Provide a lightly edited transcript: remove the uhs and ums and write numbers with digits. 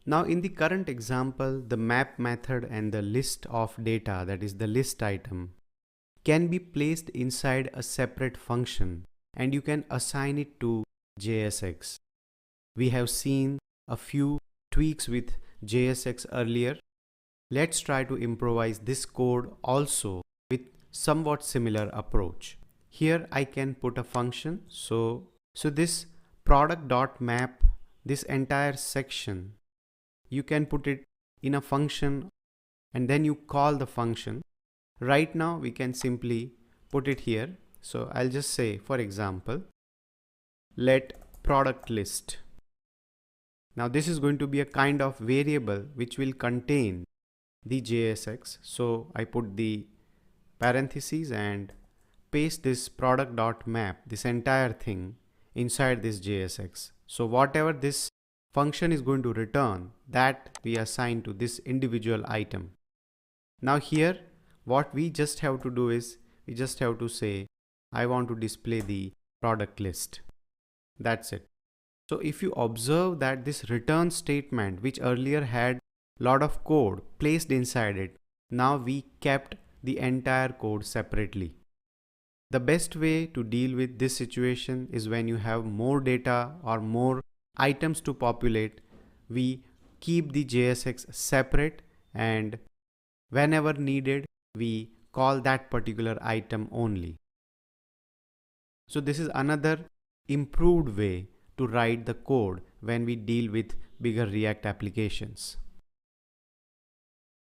Now in the current example, the map method and the list of data, that is the list item, can be placed inside a separate function and you can assign it to JSX. We have seen a few tweaks with JSX earlier. Let's try to improvise this code also with somewhat similar approach. Here I can put a function. So this product.map, this entire section, you can put it in a function and then you call the function. Right now we can simply put it here. So I'll just say, for example, let product list. Now this is going to be a kind of variable which will contain the JSX. So I put the parentheses and paste this product.map, this entire thing inside this JSX. So whatever this function is going to return, that we assign to this individual item. Now here what we just have to do is we just have to say I want to display the product list. That's it. So if you observe that this return statement, which earlier had a lot of code placed inside it, now we kept the entire code separately. The best way to deal with this situation is when you have more data or more items to populate, we keep the JSX separate and whenever needed, we call that particular item only. So this is another improved way to write the code when we deal with bigger React applications.